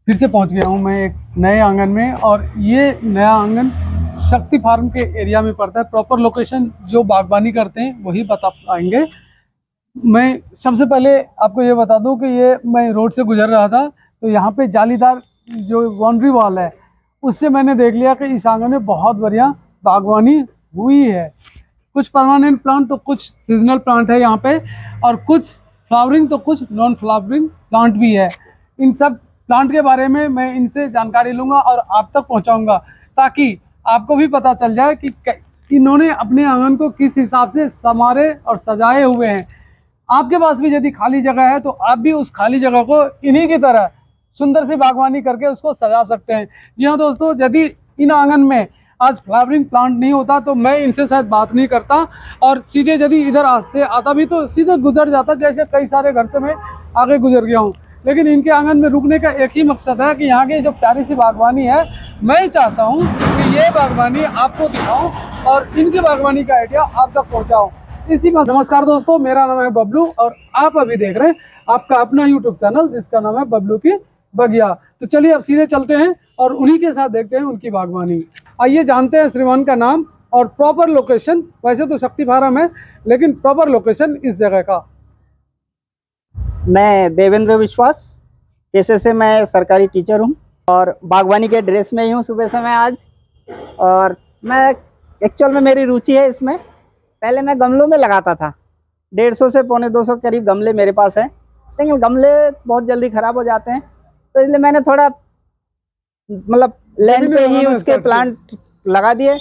फिर से पहुंच गया हूं मैं एक नए आंगन में। और ये नया आंगन शक्ति फार्म के एरिया में पड़ता है। प्रॉपर लोकेशन जो बागबानी करते हैं वही बता पाएंगे। मैं सबसे पहले आपको ये बता दूं कि ये मैं रोड से गुजर रहा था तो यहाँ पे जालीदार जो बाउंड्री वॉल है उससे मैंने देख लिया कि इस आंगन में बहुत बढ़िया बागवानी हुई है। कुछ परमानेंट प्लांट तो कुछ सीजनल प्लांट है यहाँ पे, और कुछ फ्लावरिंग तो कुछ नॉन फ्लावरिंग प्लांट भी है। इन सब प्लांट के बारे में मैं इनसे जानकारी लूँगा और आप तक पहुँचाऊँगा, ताकि आपको भी पता चल जाए कि इन्होंने अपने आंगन को किस हिसाब से संवारे और सजाए हुए हैं। आपके पास भी यदि खाली जगह है तो आप भी उस खाली जगह को इन्हीं की तरह सुंदर सी बागवानी करके उसको सजा सकते हैं। जी हाँ दोस्तों, यदि इन आंगन में आज फ्लावरिंग प्लांट नहीं होता तो मैं इनसे शायद बात नहीं करता, और सीधे यदि इधर से आता भी तो सीधे गुजर जाता, जैसे कई सारे घर से मैं आगे गुजर गया हूँ। लेकिन इनके आंगन में रुकने का एक ही मकसद है कि यहाँ की जो प्यारी सी बागवानी है, मैं चाहता हूँ कि ये बागवानी आपको दिखाऊं और इनकी बागवानी का आइडिया आप तक पहुँचाऊँ। इसी में नमस्कार दोस्तों, मेरा नाम है बबलू और आप अभी देख रहे हैं आपका अपना यूट्यूब चैनल जिसका नाम है बबलू की बगिया। तो चलिए अब सीधे चलते हैं और उन्हीं के साथ देखते हैं उनकी बागवानी। आइए जानते हैं श्रीमान का नाम और प्रॉपर लोकेशन। वैसे तो शक्ति फार्म है लेकिन प्रॉपर लोकेशन इस जगह का। मैं देवेंद्र विश्वास, पेशे से मैं सरकारी टीचर हूं और बागवानी के ड्रेस में ही हूं सुबह से मैं आज। और मैं एक्चुअल में मेरी रुचि है इसमें। पहले मैं गमलों में लगाता था, 150 से 250 करीब गमले मेरे पास हैं, लेकिन गमले बहुत जल्दी ख़राब हो जाते हैं, तो इसलिए मैंने थोड़ा मतलब लैंड पे ही उसके प्लांट लगा दिए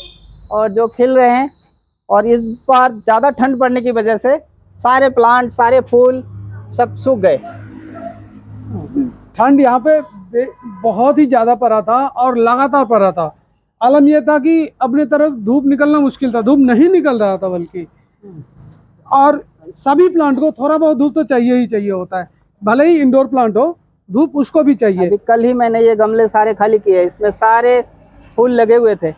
और जो खिल रहे हैं। और इस बार ज़्यादा ठंड पड़ने की वजह से सारे प्लांट, सारे फूल सब सूख गए। ठंड यहाँ पे बहुत ही ज़्यादा पड़ा था और लगातार पड़ा था। आलम यह था कि अपने तरफ धूप निकलना मुश्किल था, धूप नहीं निकल रहा था बल्कि। और सभी प्लांट को थोड़ा बहुत धूप तो चाहिए ही चाहिए होता है, भले ही इंडोर प्लांट हो, धूप उसको भी चाहिए। अभी कल ही मैंने ये गमले सारे खाली किए, इसमें सारे फूल लगे हुए थे,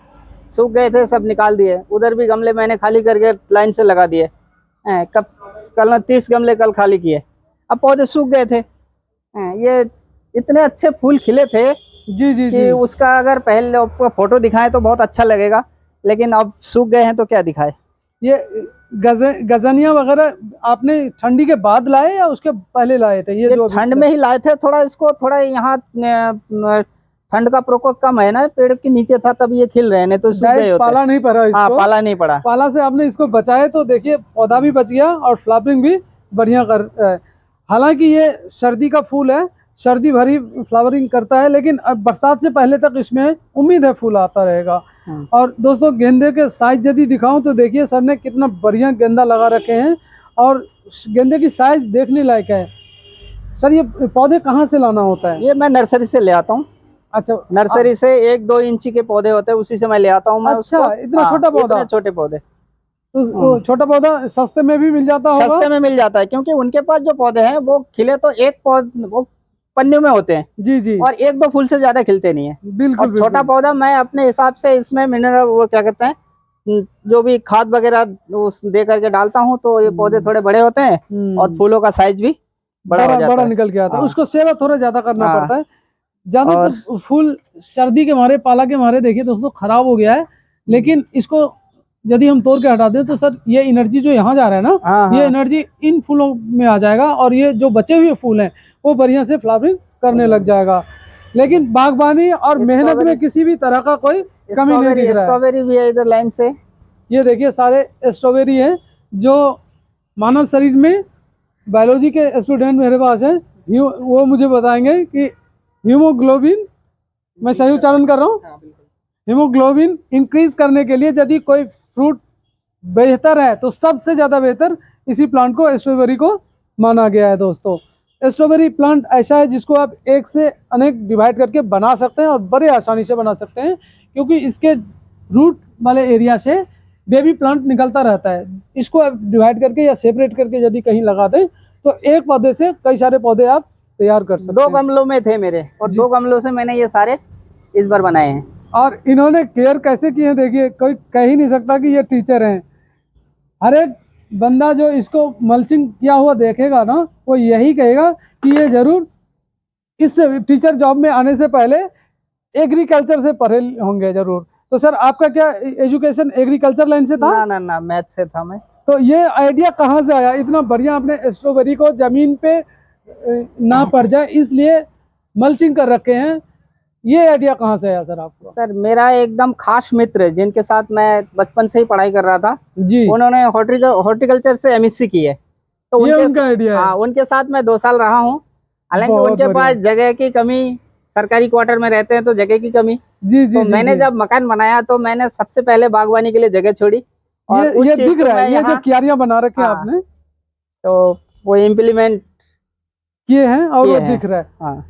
सूख गए थे, सब निकाल दिए। उधर भी गमले मैंने खाली करके लाइन से लगा दिए। कब कल 30 गमले कल खाली किए, अब पौधे सूख गए थे। ये इतने अच्छे फूल खिले थे जी जी कि जी, उसका अगर पहले आपको फोटो दिखाएं तो बहुत अच्छा लगेगा, लेकिन अब सूख गए हैं तो क्या दिखाए। ये गजनिया वगैरह आपने ठंडी के बाद लाए या उसके पहले लाए थे? ये जो ठंड में ही लाए थे। थोड़ा इसको थोड़ा यहाँ ठंड का प्रकोप कम है ना, पेड़ के नीचे था तब ये खिल रहे हैं, नहीं तो सूख गए होते। पाला नहीं पड़ा इसको। हाँ, पाला नहीं पड़ा। पाला से आपने इसको बचाए तो देखिए पौधा भी बच गया और फ्लावरिंग भी बढ़िया कर। हालांकि ये सर्दी का फूल है, सर्दी भरी फ्लावरिंग करता है, लेकिन अब बरसात से पहले तक इसमें उम्मीद है फूल आता रहेगा। और दोस्तों गेंदे के साइज यदि दिखाऊं तो देखिए सर ने कितना बढ़िया गेंदा लगा रखे हैं और गेंदे की साइज देखने लायक है। सर ये पौधे कहाँ से लाना होता है? ये मैं नर्सरी से ले आता हूँ। अच्छा, नर्सरी से 1-2 इंची के पौधे होते हैं, उसी से मैं ले आता हूँ मैं। अच्छा, उसको इतना छोटा पौधा? इतने छोटे पौधे तो छोटा पौधा सस्ते में भी मिल जाता होगा? सस्ते में मिल जाता है, क्योंकि उनके पास जो पौधे हैं वो खिले तो एक पौधे वो पन्नियों में होते हैं। जी जी, और 1-2 फूल से ज्यादा खिलते नहीं है। बिल्कुल और छोटा पौधा मैं अपने हिसाब से इसमें मिनरल, वो क्या कहते हैं, जो भी खाद वगैरह उस दे करके डालता हूँ, तो ये पौधे थोड़े बड़े होते हैं और फूलों का साइज भी बड़ा निकल के आता है। हाँ। उसको सेवा थोड़ा ज्यादा करना हाँ। पड़ता है। ज्यादातर फूल सर्दी के मारे, पाला के मारे देखिए दोस्तों खराब हो गया है, लेकिन इसको यदि हम तोड़ के हटा दें तो सर ये एनर्जी जो यहाँ जा रहा है ना, हाँ, ये एनर्जी इन फूलों में आ जाएगा और ये जो बचे हुए फूल हैं वो बढ़िया से फ्लावरिंग करने लग जाएगा। लेकिन बागबानी और मेहनत में किसी भी तरह का कोई कमी नहीं दिख रहा है। स्ट्रॉबेरी भी है इधर लाइन से। ये देखिए सारे स्ट्रॉबेरी हैं जो मानव शरीर में, बायोलॉजी के स्टूडेंट मेरे पास हैं, वो मुझे बताएंगे कि हीमोग्लोबिन, मैं सही उच्चारण कर रहा हूँ, हीमोग्लोबिन इंक्रीज करने के लिए यदि कोई फ्रूट बेहतर है तो सबसे ज़्यादा बेहतर इसी प्लांट को, स्ट्रॉबेरी को माना गया है। दोस्तों स्ट्रॉबेरी प्लांट ऐसा है जिसको आप एक से अनेक डिवाइड करके बना सकते हैं और बड़े आसानी से बना सकते हैं, क्योंकि इसके रूट वाले एरिया से बेबी प्लांट निकलता रहता है। इसको आप डिवाइड करके या सेपरेट करके यदि कहीं लगा दें तो एक पौधे से कई सारे पौधे आप तैयार कर सकते हैं। 2 गमलों में थे मेरे, और 2 गमलों से मैंने ये सारे इस बार बनाए हैं। और इन्होंने केयर कैसे किए हैं देखिए, कोई कह ही नहीं सकता कि ये टीचर हैं। हर एक बंदा जो इसको मल्चिंग किया हुआ देखेगा ना, वो यही कहेगा कि ये जरूर इस टीचर जॉब में आने से पहले एग्रीकल्चर से पढ़े होंगे जरूर। तो सर आपका क्या एजुकेशन एग्रीकल्चर लाइन से था? ना मैथ से था मैं। तो ये आइडिया कहाँ से आया? इतना बढ़िया आपने स्ट्रॉबेरी को जमीन पे ना पड़ जाए इसलिए मल्चिंग कर रखे हैं, ये आइडिया कहाँ से आया सर आपको? सर मेरा एकदम खास मित्र जिनके साथ मैं बचपन से ही पढ़ाई कर रहा था, जी, उन्होंने हॉर्टिकल्चर से एमएससी की है। तो ये उनका आइडिया है। हाँ, उनके साथ मैं 2 साल रहा हूँ। हालांकि बहुत उनके बढ़िया। पास जगह की कमी, सरकारी क्वार्टर में रहते हैं तो जगह की कमी। जी जी तो जी, मैंने जी। जब मकान बनाया तो मैंने सबसे पहले बागवानी के लिए जगह छोड़ी। और उस ये चीज दिख को रहा मैं है, ये जो यहाँ, क्यारियां बना रखे हैं हाँ, आपने तो वो इम्प्लीमेंट किए हैं और वो किए हैं। दिख रहा है। हाँ,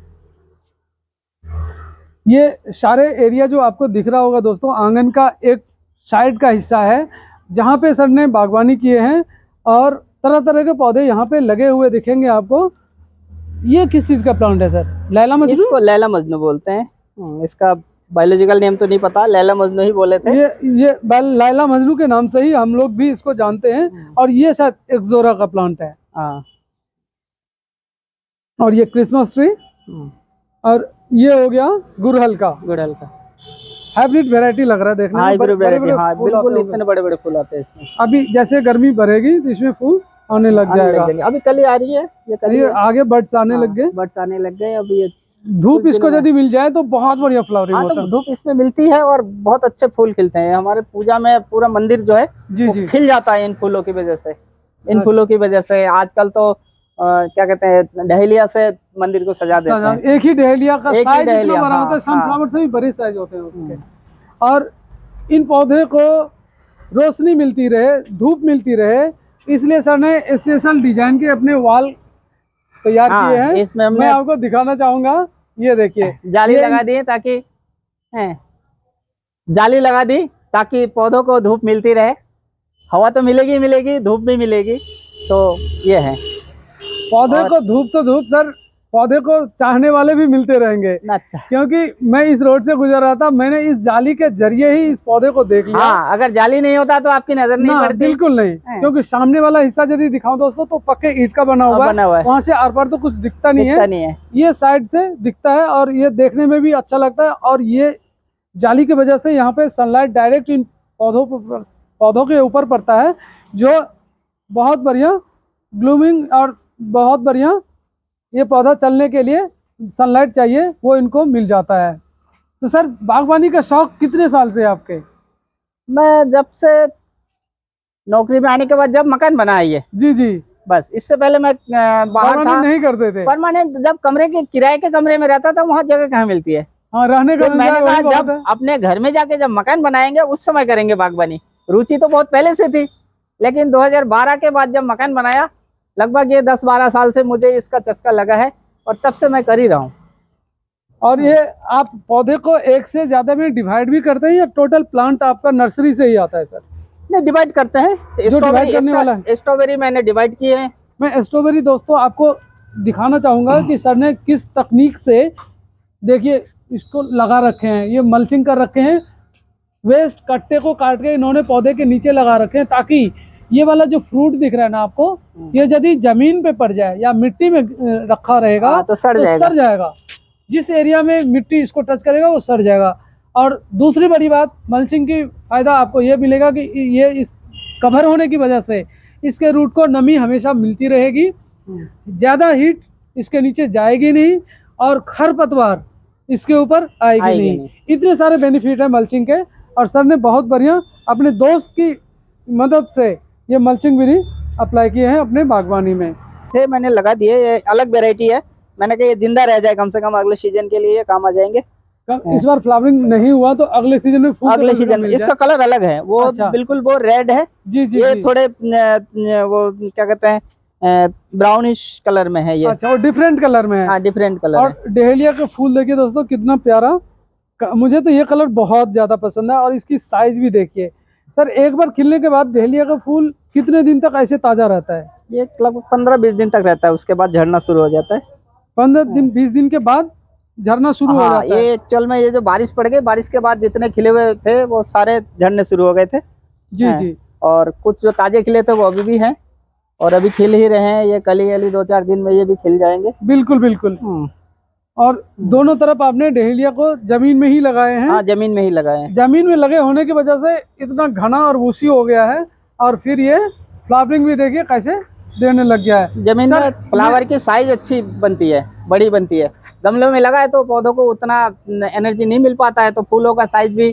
ये सारे एरिया जो आपको दिख रहा होगा दोस्तों, आंगन का एक साइड का हिस्सा है जहाँ पे सर ने बागवानी किए हैं और तरह तरह के पौधे यहाँ पे लगे हुए दिखेंगे आपको। ये किस चीज़ का प्लांट है सर? लैला मजनू? इसको लैला मजनू बोलते हैं। इसका बायोलॉजिकल नेम तो नहीं पता, लैला मजनू ही बोले थे। ये लैला मजनू के नाम से ही हम लोग भी इसको जानते हैं। और ये शायद एक्सोरा का प्लांट है। हाँ। और ये क्रिसमस ट्री, और ये हो गया गुड़हल का। गुड़हल का हाइब्रिड वैरायटी लग रहा है देखने में। हाइब्रिड बड़े वैरायटी, बड़े हाँ फूल बिल्कुल, आते होंगे। इतने बड़े बड़े फूल आते हैं इसमें। अभी जैसे गर्मी बढ़ेगी तो इसमें फूल आने लग आने जाएगा। लग जाएंगे। अभी कली आ रही है, ये कली ये है। आगे बड्स आने हाँ, लग गए। बड्स आने लग गए अभी ये। धूप कुछ इसको दिनों में। यदि मिल जाए तो बहुत बढ़िया फ्लावरिंग हाँ, होता तो है। धूप इसमें मिलती है और बहुत अच्छे फूल खिलते हैं। हमारे पूजा में पूरा मंदिर जो है जी वो जी। खिल जाता है इन फूलों की वजह से। इन अच्छा। फूलों की वजह से आजकल तो क्या कहते हैं, डहेलिया से मंदिर को सजा देते हैं। एक ही डहेलिया का एक ही साइज इतना डहेलिया, बड़ा होता है, हाँ, सनफ्लावर से भी बड़े साइज होते हैं उसके। और इन पौधे को रोशनी मिलती रहे, धूप मिलती रहे, इसलिए सर ने स्पेशल डिजाइन के अपने वॉल तैयार किए हैं। इसमें हमने मैं आपको दिखाना चाहूंगा, ये देखिए जाली लगा दी ताकि जाली लगा दी ताकि पौधों को धूप मिलती रहे। हवा तो मिलेगी ही मिलेगी, धूप भी मिलेगी। तो ये है। पौधे और को धूप तो धूप सर, पौधे को चाहने वाले भी मिलते रहेंगे। अच्छा, क्योंकि मैं इस रोड से गुजर रहा था, मैंने इस जाली के जरिए ही इस पौधे को देख लिया। हाँ, अगर जाली नहीं होता तो आपकी नजर नहीं ना, पड़ती। बिल्कुल नहीं। क्योंकि सामने वाला हिस्सा यदि दिखाऊं दोस्तों तो पक्के ईंट का बना हुआ है, वहां से आर पार तो कुछ दिखता नहीं है। ये साइड से दिखता है और ये देखने में भी अच्छा लगता है। और ये जाली की वजह से यहाँ पे सनलाइट डायरेक्ट इन पौधों के ऊपर पड़ता है, जो बहुत बढ़िया ग्लूमिंग और बहुत बढ़िया ये पौधा चलने के लिए सनलाइट चाहिए वो इनको मिल जाता है। तो सर बागवानी का शौक कितने साल से है आपके? मैं जब से नौकरी में आने के बाद, जब मकान बना है ये, जी जी। बस इससे पहले मैं बाहर था। नहीं करते थे परमानेंट जब कमरे के किराए के कमरे में रहता था, वहाँ जगह कहाँ मिलती है। हाँ, रहने का मैंने कहा जब अपने घर में जाके जब मकान बनाएंगे उस समय करेंगे बागवानी। रुचि तो बहुत पहले से थी, लेकिन 2012 के बाद जब मकान बनाया, लगभग ये 10-12 साल से मुझे इसका चस्का लगा है और तब से मैं कर ही रहा हूँ। और ये आप पौधे को एक से ज्यादा में डिवाइड भी करते हैं या टोटल प्लांट आपका नर्सरी से ही आता है सर? नहीं, डिवाइड करते हैं। स्ट्रॉबेरी मैंने डिवाइड किए हैं। मैं स्ट्रॉबेरी दोस्तों आपको दिखाना चाहूंगा कि सर ने किस तकनीक से, देखिए इसको लगा रखे हैं, ये मल्चिंग कर रखे हैं। वेस्ट कट्टे को काट के इन्होंने पौधे के नीचे लगा रखे हैं, ताकि ये वाला जो फ्रूट दिख रहा है ना आपको, ये यदि जमीन पे पड़ जाए या मिट्टी में रखा रहेगा तो सड़ जाएगा। जिस एरिया में मिट्टी इसको टच करेगा वो सड़ जाएगा। और दूसरी बड़ी बात, मल्चिंग की फायदा आपको ये मिलेगा कि ये इस कवर होने की वजह से इसके रूट को नमी हमेशा मिलती रहेगी, ज़्यादा हीट इसके नीचे जाएगी नहीं और खरपतवार इसके ऊपर आएगी नहीं। इतने सारे बेनिफिट है मल्चिंग के। और सर ने बहुत बढ़िया अपने दोस्त की मदद से ये मल्चिंग विधि अप्लाई किए हैं अपने बागवानी में। मैंने लगा दिए, ये अलग वेराइटी है। मैंने कहा ये जिंदा रह जाए, कम से कम अगले सीजन के लिए काम आ जाएंगे। इस बार फ्लावरिंग नहीं हुआ तो अगले सीजन में फूल, अगले सीजन में इसका कलर अलग है। वो अच्छा। बिल्कुल वो रेड है। जी जी। ये थोड़े वो क्या कहते हैं, ब्राउनिश कलर में है ये। अच्छा, वो डिफरेंट कलर में है। हाँ, डिफरेंट कलर। और डहेलिया का फूल देखिए दोस्तों कितना प्यारा, मुझे तो ये कलर बहुत ज्यादा पसंद है। और इसकी साइज भी देखिए सर, एक बार खिलने के बाद डहेलिया का फूल कितने दिन तक ऐसे ताजा रहता है? ये लगभग 15-20 दिन तक रहता है, उसके बाद झड़ना शुरू हो जाता है। 15-20 दिन के बाद झड़ना शुरू हो जाता है। ये एक्चुअल में ये जो बारिश पड़ गई, बारिश के बाद जितने खिले हुए थे वो सारे झड़ने शुरू हो गए थे। जी जी। और कुछ जो ताजे खिले थे वो अभी भी हैं और अभी खिल ही रहे हैं। ये कली 2-4 दिन में ये भी खिल जाएंगे। बिल्कुल बिल्कुल। और दोनों तरफ आपने डहेलिया को जमीन में ही लगाए हैं। हाँ, जमीन में ही लगाए हैं। जमीन में लगे होने की वजह से इतना घना और वूसी हो गया है, और फिर ये फ्लावरिंग भी देखिए कैसे देने लग गया है। जमीन सर, में फ्लावर की साइज अच्छी बनती है, बड़ी बनती है। गमलों में लगा है तो पौधों को उतना एनर्जी नहीं मिल पाता है, तो फूलों का साइज भी,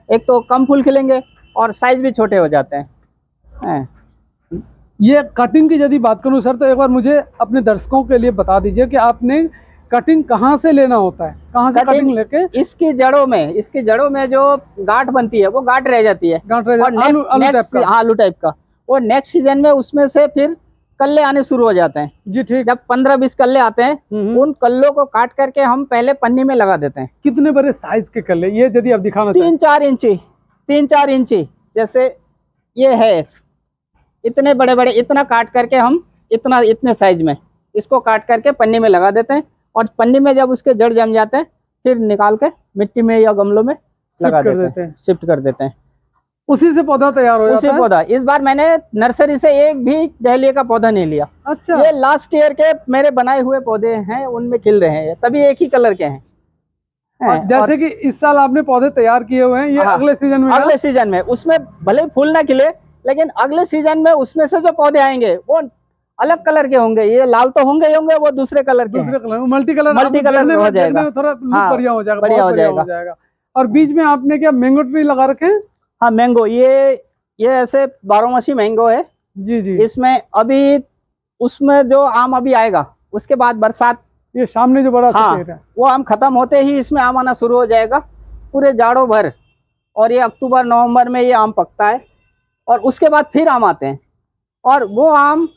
एक तो कम फूल खिलेंगे और साइज भी छोटे हो जाते हैं। ये कटिंग की यदि बात करूं सर, तो एक बार मुझे अपने दर्शकों के लिए बता दीजिए कि आपने कटिंग कहाँ से लेना होता है, कहाँ से कटिंग लेके? इसकी जड़ों में जो गांठ बनती है वो गांठ रह जाती है, गांठ रह जाती है, आलू टाइप का। हाँ, आलू टाइप का। और नेक्स्ट सीजन में उसमें से फिर कल्ले आने शुरू हो जाते हैं जी, ठीक। जब 15-20 कल्ले आते हैं, उन कल्लों को काट करके हम पहले पन्नी में लगा देते हैं। कितने बड़े साइज के कल्ले, ये यदि आप दिखाना चाहें? 3-4 इंची, जैसे ये है, इतने बड़े बड़े, इतना काट करके हम इतने साइज में इसको काट करके पन्नी में लगा देते हैं। और पन्नी में जब उसके जड़ जम जाते हैं, फिर निकाल के मिट्टी में या गमलों में लगा देते हैं, शिफ्ट कर देते हैं। उसी से पौधा तैयार हो जाता है। पौधा इस बार मैंने नर्सरी से एक भी डहेलिया का पौधा नहीं लिया। अच्छा। ये लास्ट ईयर के मेरे बनाए हुए पौधे हैं, उनमें खिल रहे हैं, तभी एक ही कलर के हैं। जैसे कि इस साल आपने पौधे तैयार किए हुए हैं, ये अगले सीजन में उसमें भले फूल ना खिले, लेकिन अगले सीजन में उसमें से जो पौधे आएंगे वो अलग कलर के होंगे। ये लाल तो होंगे ही होंगे, वो दूसरे कलर मल्टी कलर हो जाएगा, थोड़ा लुक बढ़िया हो जाएगा। और बीच में आपने क्या मैंगो ट्री लगा रखे हैं? हाँ, मैंगो, ये ऐसे 12मासी मैंगो है। जी। इसमें अभी उसमें जो आम अभी आएगा, उसके बाद बरसात, ये सामने जो बड़ा पेड़ है, वो आम खत्म होते ही इसमें आम आना शुरू हो जाएगा पूरे जाड़ों भर। और ये अक्टूबर नवंबर में ये आम पकता है, और उसके बाद फिर आम आते हैं। और वो आम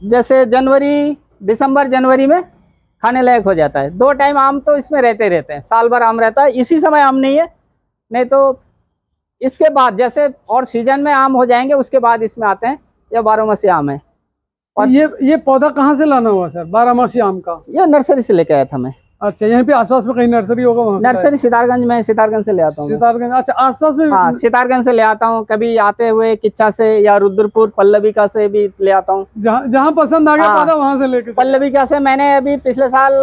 जैसे दिसंबर जनवरी में खाने लायक हो जाता है। 2 टाइम आम तो इसमें रहते हैं, साल भर आम रहता है। इसी समय आम नहीं है, नहीं तो इसके बाद जैसे और सीजन में आम हो जाएंगे, उसके बाद इसमें आते हैं। ये 12मासी आम है। और ये पौधा कहाँ से लाना हुआ सर, 12मासी आम का? ये नर्सरी से लेके आया था मैं। अच्छा, यहीं पे आसपास में कहीं नर्सरी होगा? वहाँ नर्सरी सितारगंज में, सितारगंज से ले आता हूँ। सितारगंज, अच्छा, आसपास में? हाँ, सितारगंज से ले आता हूँ, कभी आते हुए किच्छा से या रुद्रपुर पल्लविका से भी ले आता हूँ। जहाँ पसंद आ गया पौधा वहाँ से लेके। पल्लविका से मैंने अभी पिछले साल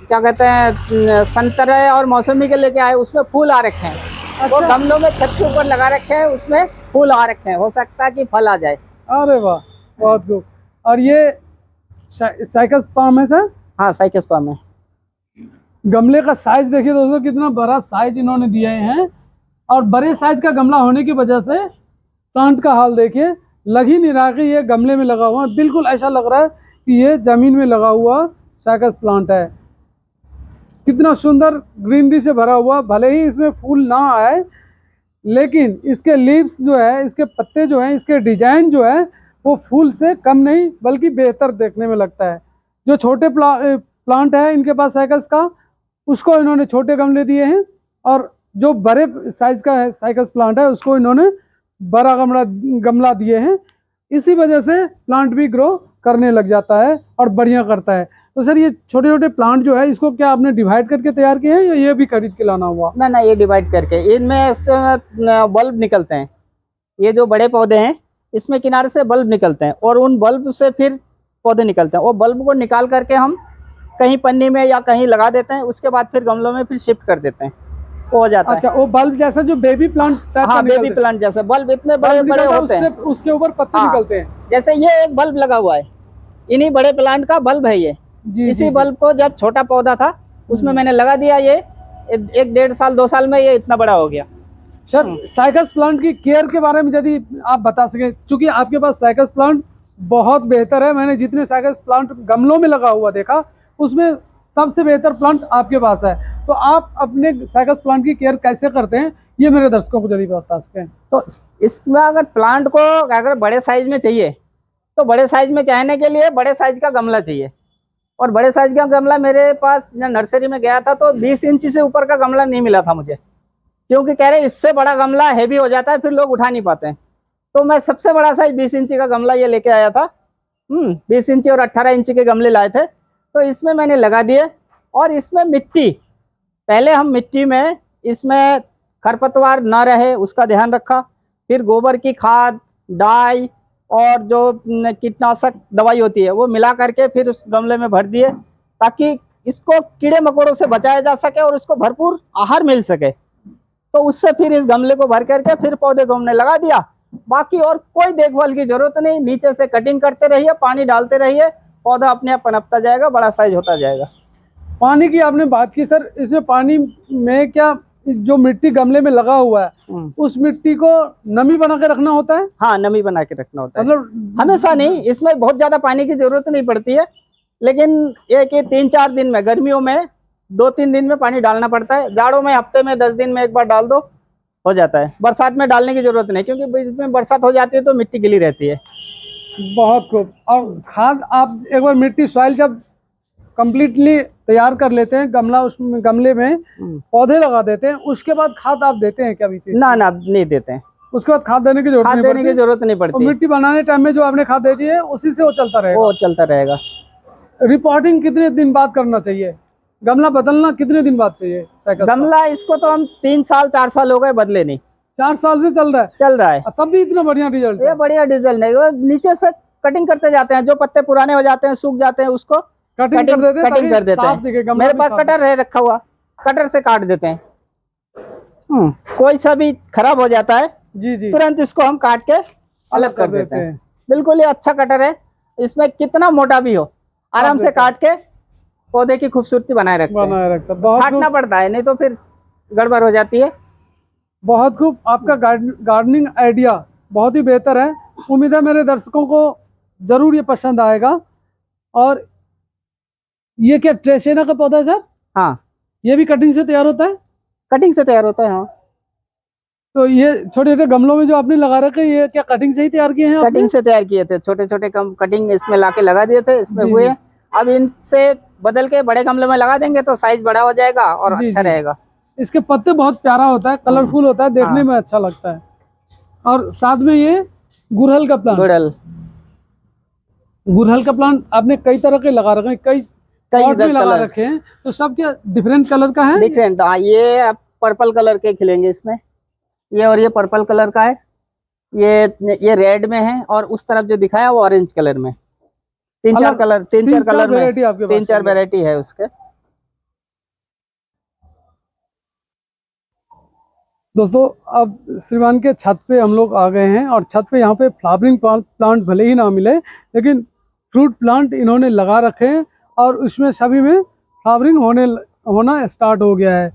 क्या कहते हैं, संतरे और मौसमी के लेके आए, उसमें फूल आ रखे हैं। अच्छा। वो गमलों में छत के ऊपर लगा रखे हैं, उसमें फूल आ रखे हैं, हो सकता है कि फल आ जाए। अरे वाह, बहुत खूब। और ये साइकस पाम है सर? हाँ, साइकस पाम है। गमले का साइज देखिए दोस्तों, कितना बड़ा साइज इन्होंने दिए हैं। और बड़े साइज का गमला होने की वजह से प्लांट का हाल देखिए, लग ही नहीं रहा कि ये गमले में लगा हुआ है। बिल्कुल ऐसा लग रहा है कि ये जमीन में लगा हुआ साइकस प्लांट है। कितना सुंदर ग्रीनरी से भरा हुआ। भले ही इसमें फूल ना आए, लेकिन इसके लीव्स जो है, इसके पत्ते जो हैं, इसके डिजाइन जो है, वो फूल से कम नहीं बल्कि बेहतर देखने में लगता है। जो छोटे प्लांट है इनके पास साइकस का, उसको इन्होंने छोटे गमले दिए हैं, और जो बड़े साइज का है साइकस प्लांट है, उसको इन्होंने बड़ा गमला दिए हैं। इसी वजह से प्लांट भी ग्रो करने लग जाता है और बढ़िया करता है। तो सर, ये छोटे छोटे प्लांट जो है, इसको क्या आपने डिवाइड करके तैयार किए हैं या ये भी खरीद के लाना हुआ? ना, ये डिवाइड करके, इनमें बल्ब निकलते हैं। ये जो बड़े पौधे हैं, इसमें किनारे से बल्ब निकलते हैं, और उन बल्ब से फिर पौधे निकलते हैं। वो बल्ब को निकाल करके हम कहीं पन्नी में या कहीं लगा देते हैं, उसके बाद फिर गमलों में फिर शिफ्ट कर देते हैं, वो हो जाता है। अच्छा, वो बल्ब जैसा जो बेबी प्लांट टाइप का? हाँ, बेबी प्लांट जैसे बल्ब इतने बड़े बड़े होते हैं, उसके ऊपर पत्ते निकलते हैं। जैसे ये एक बल्ब लगा हुआ है, इन्हीं बड़े प्लांट का बल्ब है ये। इसी बल्ब को जब छोटा पौधा था उसमें मैंने लगा दिया, ये 1-1.5 साल 2 साल में ये इतना बड़ा हो गया। सर, साइकस प्लांट की केयर के बारे में यदि आप बता सकें, क्योंकि आपके पास साइकस प्लांट बहुत बेहतर है। मैंने जितने साइकस प्लांट गमलों में लगा हुआ देखा, उसमें सबसे बेहतर प्लांट आपके पास है। तो आप अपने साइकस प्लांट की केयर कैसे करते हैं, ये मेरे दर्शकों को यदि बता सकें। तो इसमें अगर प्लांट को अगर बड़े साइज में चाहिए, तो बड़े साइज में चाहने के लिए बड़े साइज का गमला चाहिए। और बड़े साइज का गमला मेरे पास नर्सरी में गया था तो 20 इंच से ऊपर का गमला नहीं मिला था मुझे, क्योंकि कह रहे इससे बड़ा गमला हैवी हो जाता है, फिर लोग उठा नहीं पाते हैं। तो मैं सबसे बड़ा साइज 20 इंची का गमला ये लेके आया था। 20 इंची और 18 इंची के गमले लाए थे, तो इसमें मैंने लगा दिए। और इसमें मिट्टी, पहले हम मिट्टी में इसमें खरपतवार ना रहे उसका ध्यान रखा, फिर गोबर की खाद, डाई और जो कीटनाशक दवाई होती है वो मिला करके फिर उस गमले में भर दिए, ताकि इसको कीड़े मकोड़ों से बचाया जा सके और उसको भरपूर आहार मिल सके। तो उससे फिर इस गमले को भर करके फिर पौधे को हमने लगा दिया। बाकी और कोई देखभाल की जरूरत नहीं, नीचे से कटिंग करते रहिए, पानी डालते रहिए, पौधा अपने आप पनपता जाएगा, बड़ा साइज होता जाएगा। पानी की आपने बात की सर, इसमें पानी में क्या जो मिट्टी गमले में लगा हुआ है उस मिट्टी को नमी बना के रखना होता है? हाँ, नमी बना के रखना होता है, मतलब हमेशा नहीं। इसमें बहुत ज्यादा पानी की जरूरत नहीं पड़ती है, लेकिन ये कि 3-4 दिन में, गर्मियों में 2-3 दिन में पानी डालना पड़ता है। जाड़ों में हफ्ते में 10 दिन में एक बार डाल दो, हो जाता है। बरसात में डालने की जरूरत नहीं, क्योंकि बीच में बरसात हो जाती है तो मिट्टी गिली रहती है। बहुत खूब। और खाद आप एक बार मिट्टी सॉइल जब कंप्लीटली तैयार कर लेते हैं, उसमें गमले में पौधे लगा देते हैं, उसके बाद खाद आप देते हैं क्या बीच में? ना, नहीं देते हैं, उसके बाद खाद देने की जरूरत खाद नहीं देने की पड़ती? जरूरत नहीं और पड़ती। मिट्टी बनाने टाइम में जो आपने खाद दे दी है उसी से वो चलता रहेगा? वो चलता रहेगा। रिपोर्टिंग कितने दिन बाद करना चाहिए? गमला बदलना कितने दिन बाद चाहिए साइकिल? गमला इसको तो हम 3-4 साल हो गए बदले नहीं। 4 साल से चल रहा है? तब भी इतना बढ़िया रिजल्ट? ये बढ़िया डीजल नहीं, वो नीचे से कटिंग करते जाते हैं, जो पत्ते पुराने हो जाते हैं, सूख जाते हैं, उसको कटिंग कर देते हैं, साफ दिखे गमला। मेरे पास कटर है रखा हुआ, कटर से काट देते हैं। कोई सा भी खराब हो जाता है जी, तुरंत इसको हम काट के अलग कर देते हैं। बिल्कुल ये अच्छा कटर है, इसमें कितना मोटा भी हो आराम से काट के पौधे की खूबसूरती बनाए रखता है। छांटना पड़ता है, नहीं तो फिर गड़बड़ हो जाती है। बहुत खूब। आपका गार्डनिंग आइडिया बहुत ही बेहतर है। उम्मीद है मेरे दर्शकों को जरूर ये पसंद आएगा। और ये क्या ट्रेसेना का पौधा है सर? हाँ, ये भी कटिंग से तैयार होता है? कटिंग से तैयार होता है, हाँ। तो ये छोटे छोटे गमलों में जो आपने लगा रखे, ये क्या कटिंग से ही तैयार किए हैं? कटिंग से तैयार किए थे, छोटे छोटे कटिंग इसमें लाके लगा दिए थे, इसमें हुए। अब इनसे बदल के बड़े गमले में लगा देंगे तो साइज बड़ा हो जाएगा और अच्छा रहेगा। इसके पत्ते बहुत प्यारा होता है, कलरफुल होता है, देखने में अच्छा लगता है। और साथ में ये गुड़हल का प्लांट, गुड़हल का प्लांट आपने कई तरह के लगा रखे हैं, कई पॉट में लगा रखे हैं, तो सब क्या डिफरेंट कलर का है? डिफरेंट, हाँ। ये पर्पल कलर के खिलेंगे इसमें, ये और ये पर्पल कलर का है, ये रेड में है, और उस तरफ जो दिखाया वो ऑरेंज कलर में। तीन चार वैरायटी है उसके। दोस्तों अब श्रीमान के छत पे हम लोग आ गए हैं, और छत पे यहाँ पे फ्लावरिंग प्लांट भले ही ना मिले, लेकिन फ्रूट प्लांट इन्होंने लगा रखे हैं, और उसमें सभी में फ्लावरिंग होना स्टार्ट हो गया है।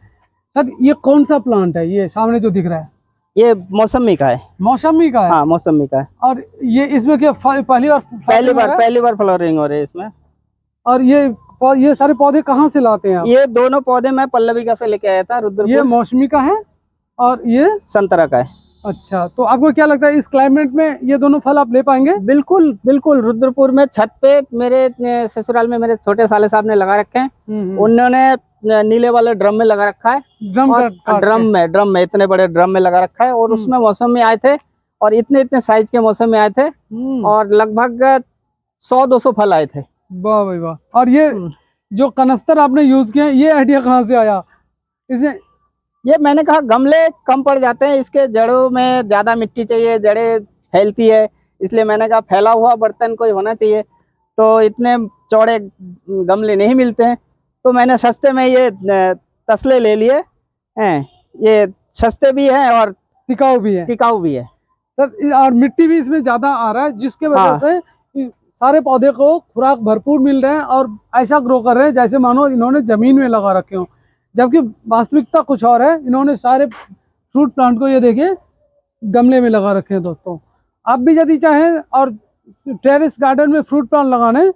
सर ये कौन सा प्लांट है, ये सामने जो दिख रहा है? ये मौसमी का है। मौसमी का है? हाँ, मौसमी का है। और ये इसमें क्या पहली बार फ्लावरिंग हो रही है इसमें। और ये सारे पौधे कहाँ से लाते हैं आप? ये दोनों पौधे मैं पल्लवीका से लेके आया था, रुद्रपुर। ये मौसमी का है और ये संतरा का है। अच्छा, तो आपको क्या लगता है इस क्लाइमेट में ये दोनों फल आप ले पाएंगे? बिल्कुल बिल्कुल। रुद्रपुर में छत पे मेरे ससुराल में मेरे छोटे साले साहब ने लगा रखे हैं, उन्होंने नीले वाले ड्रम में लगा रखा है। ड्रम में इतने बड़े ड्रम में लगा रखा है, और उसमें मौसम में आए थे, और इतने साइज के मौसम में आए थे, और लगभग 100-200 फल आए थे। वाह भाई वाह। और ये जो कनस्तर आपने यूज किया, ये आइडिया कहाँ से आया? इसमें ये मैंने कहा गमले कम पड़ जाते हैं, इसके जड़ों में ज्यादा मिट्टी चाहिए, जड़ें फैलती है, इसलिए मैंने कहा फैला हुआ बर्तन कोई होना चाहिए। तो इतने चौड़े गमले नहीं मिलते हैं, तो मैंने सस्ते में ये तसले ले लिए हैं। ये सस्ते भी हैं और टिकाऊ भी है सर। और मिट्टी भी इसमें ज्यादा आ रहा है, जिसके वजह से सारे पौधे को खुराक भरपूर मिल रहे हैं, और ऐसा ग्रो कर रहे हैं जैसे मानो इन्होंने जमीन में लगा रखे हो, जबकि वास्तविकता कुछ और है। इन्होंने सारे फ्रूट प्लांट को ये देखिए गमले में लगा रखे हैं। दोस्तों आप भी यदि चाहें और टेरेस गार्डन में फ्रूट प्लांट लगाने,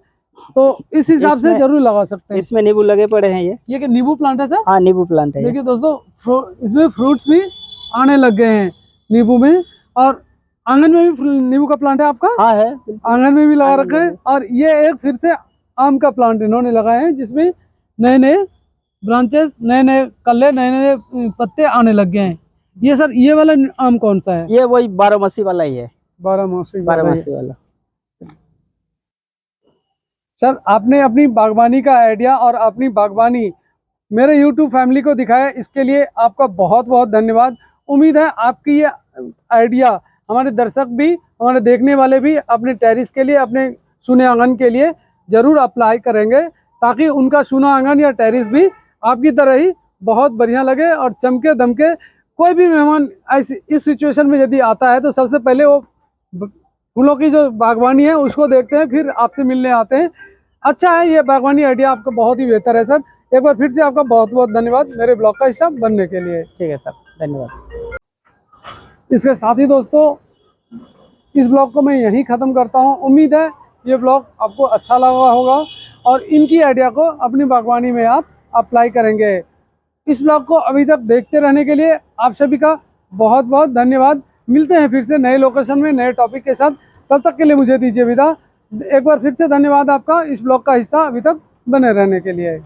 तो इस हिसाब से जरूर लगा सकते हैं। इसमें नींबू लगे पड़े हैं। ये क्या नींबू प्लांट है सर? हाँ, नींबू प्लांट है। देखिए दोस्तों, इसमें फ्रूट्स भी आने लग गए हैं नींबू में। और आंगन में भी नींबू का प्लांट है आपका? हाँ है, आंगन में भी लगा रखा है। और ये एक फिर से आम का प्लांट इन्होंने लगाए हैं, जिसमें नए नए ब्रांचेस, नए नए कल्ले, नए नए पत्ते आने लग गए हैं। ये सर ये वाला आम कौन सा है? ये वही 12 वाला ही है। 12 वाला। सर आपने अपनी बागवानी का आइडिया और अपनी बागवानी मेरे YouTube फैमिली को दिखाया, इसके लिए आपका बहुत बहुत धन्यवाद। उम्मीद है आपकी ये आइडिया हमारे दर्शक भी, हमारे देखने वाले भी अपने टेरिस के लिए, अपने सुने आंगन के लिए ज़रूर अप्लाई करेंगे, ताकि उनका सुना आंगन या टेरिस भी आपकी तरह ही बहुत बढ़िया लगे और चमके दमके। कोई भी मेहमान ऐसी इस सिचुएशन में यदि आता है तो सबसे पहले वो फूलों की जो बागवानी है उसको देखते हैं, फिर आपसे मिलने आते हैं। अच्छा है, ये बागवानी आइडिया आपका बहुत ही बेहतर है सर। एक बार फिर से आपका बहुत बहुत धन्यवाद मेरे ब्लॉग का हिस्सा बनने के लिए। ठीक है सर, धन्यवाद। इसके साथ ही दोस्तों इस ब्लॉग को मैं यहीं ख़त्म करता हूँ। उम्मीद है ये ब्लॉग आपको अच्छा लगा होगा और इनकी आइडिया को अपनी बागवानी में आप अप्लाई करेंगे। इस ब्लॉग को अभी तक देखते रहने के लिए आप सभी का बहुत बहुत धन्यवाद। मिलते हैं फिर से नए लोकेशन में नए टॉपिक के साथ। तब तक के लिए मुझे दीजिए विदा। एक बार फिर से धन्यवाद आपका इस ब्लॉग का हिस्सा अभी तक बने रहने के लिए।